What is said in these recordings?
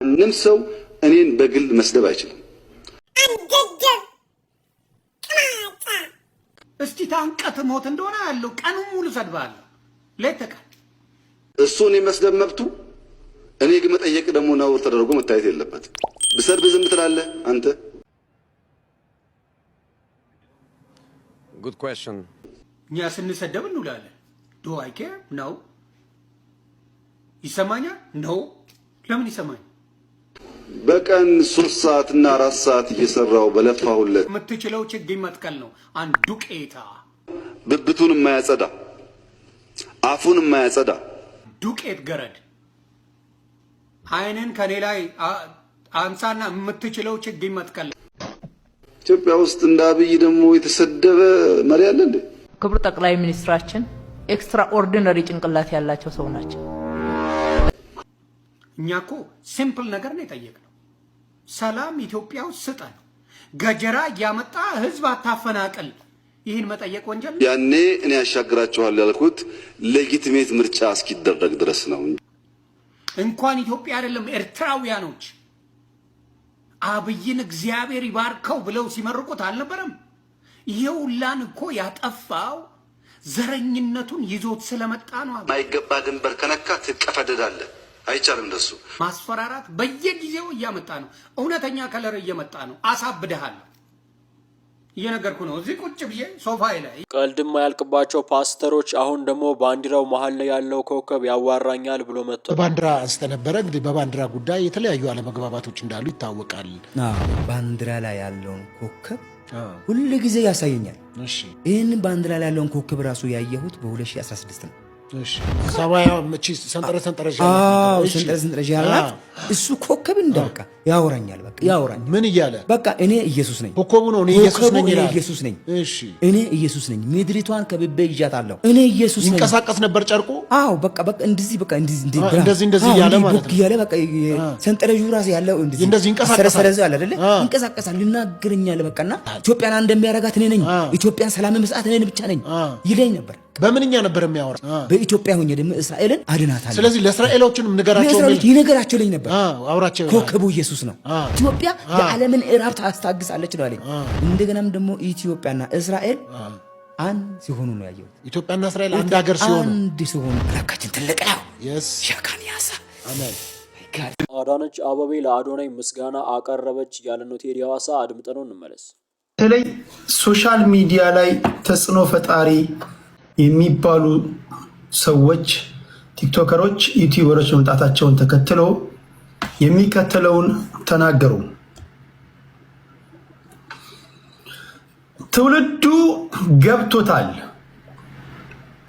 ምንም ሰው እኔን በግል መስደብ አይችልም። እስቲ ታንቀት ሞት እንደሆነ ያለው ቀኑ ሙሉ ሰድባለሁ ለተቀ እሱ እኔ መስደብ መብቱ፣ እኔ ግን መጠየቅ ደግሞ ነውር ተደርጎ መታየት የለበትም። ብሰድብ ዝም ትላለህ አንተ? Good question. እኛ ስንሰደብ እንውላለን። ዱ አይ ኬር ነው ይሰማኛል ነው ለምን ይሰማኝ? በቀን 3 ሰዓት እና 4 ሰዓት እየሰራው በለፋሁለት የምትችለው ችግኝ መትከል ነው። አንድ ዱቄታ ብብቱን የማያጸዳ አፉን የማያጸዳ ዱቄት ገረድ አይነን ከኔ ላይ አንሳና የምትችለው ችግኝ መትከል። ኢትዮጵያ ውስጥ እንደ አብይ ደግሞ የተሰደበ መሪ አለ እንዴ? ክቡር ጠቅላይ ሚኒስትራችን ኤክስትራ ኦርዲነሪ ጭንቅላት ያላቸው ሰው ናቸው። እኛ እኮ ሲምፕል ነገር ነው የጠየቅነው። ሰላም ኢትዮጵያ ውስጥ ስጠን፣ ገጀራ እያመጣ ህዝብ አታፈናቅል። ይህን መጠየቅ ወንጀል? ያኔ እኔ ያሻግራችኋል ያልኩት ሌጂቲሜት ምርጫ እስኪደረግ ድረስ ነው። እንኳን ኢትዮጵያ አይደለም ኤርትራውያኖች አብይን እግዚአብሔር ይባርከው ብለው ሲመርቁት አልነበረም? ይሄውላን እኮ ያጠፋው ዘረኝነቱን ይዞት ስለመጣ ነው። ማይገባ ድንበር ከነካ ትቀፈደዳለህ። አይቻልም እንደሱ ማስፈራራት በየጊዜው እያመጣ ነው። እውነተኛ ከለር እየመጣ ነው። አሳብደሃል እየነገርኩ ነው። እዚህ ቁጭ ብዬ ሶፋዬ ላይ ቀልድም ያልቅባቸው ፓስተሮች አሁን ደግሞ ባንዲራው መሀል ላይ ያለው ኮከብ ያዋራኛል ብሎ መጥቶ ባንዲራ አንስተ ነበረ። እንግዲህ በባንዲራ ጉዳይ የተለያዩ አለመግባባቶች እንዳሉ ይታወቃል። ባንዲራ ላይ ያለውን ኮከብ ሁሉ ጊዜ ያሳየኛል። እሺ ይሄንን ባንዲራ ላይ ያለውን ኮከብ ራሱ ያየሁት በ2016 ነው። እሺ ሰማያዊ መቺ ሰንጠረዥ ያላት እሱ ኮከብ እንደበቃ ያወራኛል። በቃ ያወራኛል። ምን እያለ በቃ እኔ ኢየሱስ ነኝ፣ ኮከቡ ነው። እኔ ኢየሱስ ነኝ ይላል። ኢየሱስ ነኝ። እሺ እኔ ኢየሱስ ነኝ። ምድሪቷን ከብቤ ይዣታለሁ። እኔ ኢየሱስ ነኝ። ይንቀሳቀስ ነበር ጨርቁ። አዎ በቃ እንደዚህ በቃ እንደዚህ እያለ ማለት ነው። እያለ በቃ ሰንጠረዡ ራሱ ያለው እንደዚህ ይንቀሳቀሳል። ሰረሰረዘ አለ አይደለ? ይንቀሳቀሳል። ልናገረኛል። በቃና ኢትዮጵያን እንደሚያረጋት እኔ ነኝ። ኢትዮጵያን ሰላም መስጣት እኔ ብቻ ነኝ ይለኝ ነበር። በምንኛ ነበር የሚያወራ? በኢትዮጵያ ሆኜ ደግሞ እስራኤልን አድናታለሁ። ስለዚህ ለእስራኤሎችንም ይነገራቸው ልኝ ነበር። አውራቸው ኮከቡ ኢየሱስ ነው። ኢትዮጵያ የዓለምን እራብ ታስታግሳለች ነው አለኝ። እንደገናም ደግሞ ኢትዮጵያና እስራኤል አንድ ሲሆኑ ነው ያየሁት። ኢትዮጵያና እስራኤል አንድ ሀገር ሲሆኑ አንድ ሲሆኑ ለካችን ትልቅ ነው። ሻካን ያሳ አሜን። አዳነች አበቤ ለአዶናይ ምስጋና አቀረበች ያለ ነው ቴዲ ሐዋሳ። አድምጠነው እንመለስ። በተለይ ሶሻል ሚዲያ ላይ ተጽዕኖ ፈጣሪ የሚባሉ ሰዎች ቲክቶከሮች፣ ዩቲዩበሮች መምጣታቸውን ተከትሎ የሚከተለውን ተናገሩ። ትውልዱ ገብቶታል።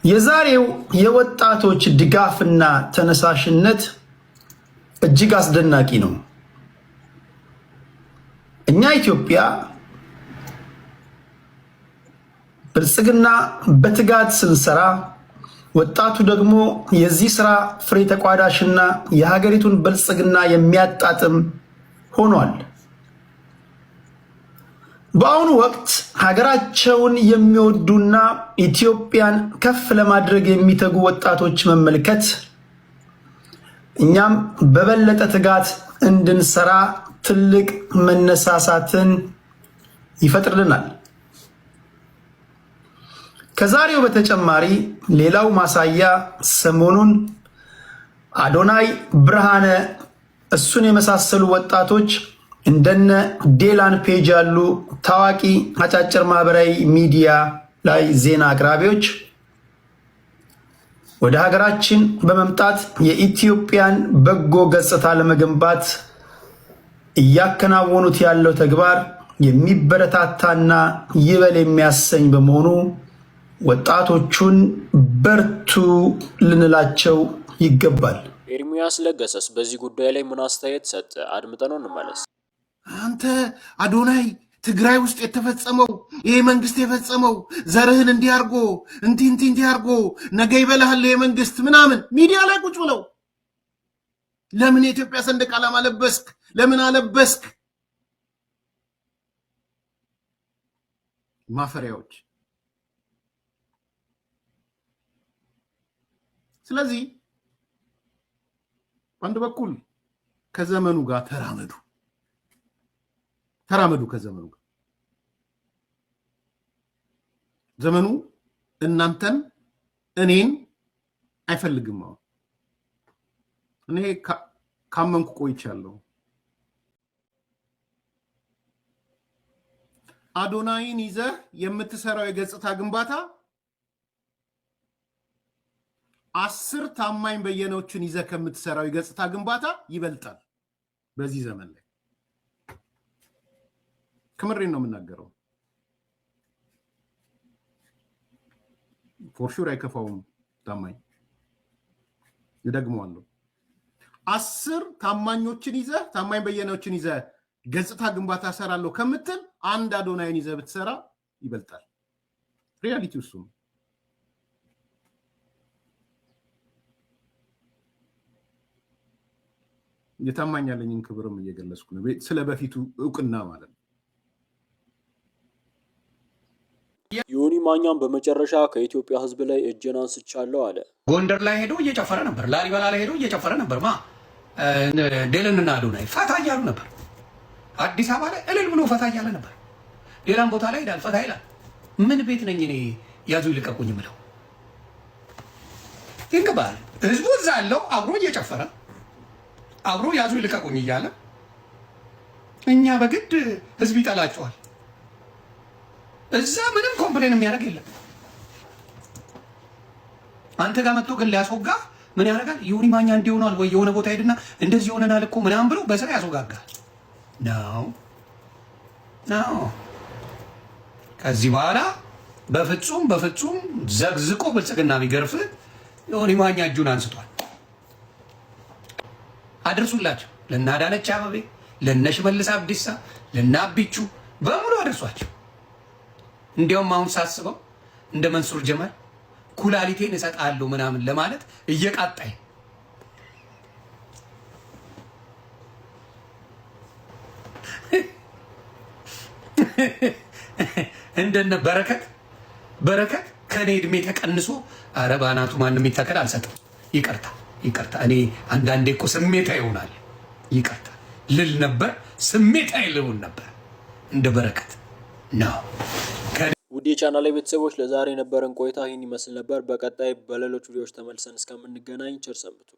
የዛሬው የወጣቶች ድጋፍና ተነሳሽነት እጅግ አስደናቂ ነው። እኛ ኢትዮጵያ ብልጽግና በትጋት ስንሰራ ወጣቱ ደግሞ የዚህ ስራ ፍሬ ተቋዳሽና የሀገሪቱን ብልጽግና የሚያጣጥም ሆኗል። በአሁኑ ወቅት ሀገራቸውን የሚወዱና ኢትዮጵያን ከፍ ለማድረግ የሚተጉ ወጣቶች መመልከት እኛም በበለጠ ትጋት እንድንሰራ ትልቅ መነሳሳትን ይፈጥርልናል። ከዛሬው በተጨማሪ ሌላው ማሳያ ሰሞኑን አዶናይ ብርሃነ እሱን የመሳሰሉ ወጣቶች እንደነ ዴላን ፔጅ ያሉ ታዋቂ አጫጭር ማህበራዊ ሚዲያ ላይ ዜና አቅራቢዎች ወደ ሀገራችን በመምጣት የኢትዮጵያን በጎ ገጽታ ለመገንባት እያከናወኑት ያለው ተግባር የሚበረታታና ይበል የሚያሰኝ በመሆኑ ወጣቶቹን በርቱ ልንላቸው ይገባል። ኤርሚያስ ለገሰስ በዚህ ጉዳይ ላይ ምን አስተያየት ሰጠ? አድምጠነው እንመለስ። አንተ አዶናይ ትግራይ ውስጥ የተፈጸመው ይሄ መንግስት የፈጸመው ዘርህን እንዲያርጎ እንዲያርጎ ነገ ይበላሃል ይሄ መንግስት ምናምን ሚዲያ ላይ ቁጭ ብለው ለምን የኢትዮጵያ ሰንደቅ ዓላማ ለበስክ? ለምን አለበስክ? ማፈሪያዎች። ስለዚህ በአንድ በኩል ከዘመኑ ጋር ተራመዱ ከዘመኑ ጋር። ዘመኑ እናንተን እኔን አይፈልግም። አሁን እኔ ካመንኩ ቆይቻለሁ። አዶናይን ይዘህ የምትሰራው የገጽታ ግንባታ 10 ታማኝ በየኖችን ይዘህ ከምትሰራው የገጽታ ግንባታ ይበልጣል በዚህ ዘመን ላይ። ከምሬን ነው የምናገረው። ፎርሹር አይከፋውም ታማኝ። ይደግመዋለሁ። 10 ታማኞችን ይዘህ ታማኝ በየኖችን ይዘህ ገጽታ ግንባታ ሰራለሁ ከምትል አንድ አዶናይን ይዘህ ብትሰራ ይበልጣል። ሪያሊቲው እሱ ነው። የታማኝ ያለኝን ክብርም እየገለጽኩ ነው፣ ስለ በፊቱ እውቅና ማለት ነው። ዮኒ ማኛም በመጨረሻ ከኢትዮጵያ ሕዝብ ላይ እጄን አንስቻለሁ አለ። ጎንደር ላይ ሄዶ እየጨፈረ ነበር። ላሊበላ ላይ ሄዶ እየጨፈረ ነበር። ዴልንና አዶናይ ፈታ እያሉ ነበር። አዲስ አበባ ላይ እልል ብሎ ፈታ እያለ ነበር። ሌላም ቦታ ላይ ሄዳል፣ ፈታ ይላል። ምን ቤት ነኝ እኔ ያዙ ይልቀቁኝ ምለው? ይንቀባል። ህዝቡ እዛ ያለው አብሮ እየጨፈረ አብሮ ያዙ ይልቀቁኝ እያለ፣ እኛ በግድ ህዝብ ይጠላቸዋል። እዛ ምንም ኮምፕሌን የሚያደርግ የለም። አንተ ጋር መጥቶ ግን ሊያስወጋ ምን ያደርጋል? ዮኒ ማኛ እንዲሆናል ወይ የሆነ ቦታ ሄድና እንደዚህ ሆነናል እኮ ምናምን ብሎ በስራ ያስወጋጋል። ነው ከዚህ በኋላ በፍጹም ዘግዝቆ ብልጽግና የሚገርፍ ዮኒ ማኛ እጁን አንስቷል። አድርሱላቸው። ለእነ አዳነች አቤቤ፣ ለእነ ሽመልስ አብዲሳ፣ ለእነ አቢቹ በሙሉ አድርሷቸው። እንዲያውም አሁን ሳስበው እንደ መንሱር ጀማል ኩላሊቴን እሰጣለሁ ምናምን ለማለት እየቃጣኝ እንደነ በረከት ከኔ እድሜ ተቀንሶ ኧረ ባናቱ ማንም ይተከል አልሰጥም። ይቅርታ እኔ አንዳንዴ እኮ ስሜታ ይሆናል። ይቅርታ ልል ነበር፣ ስሜታ ይልውን ነበር እንደ በረከት ነው። ውድ የቻናል ላይ ቤተሰቦች ለዛሬ የነበረን ቆይታ ይህን ይመስል ነበር። በቀጣይ በሌሎች ቪዲዮዎች ተመልሰን እስከምንገናኝ ቸር ሰንብቱ።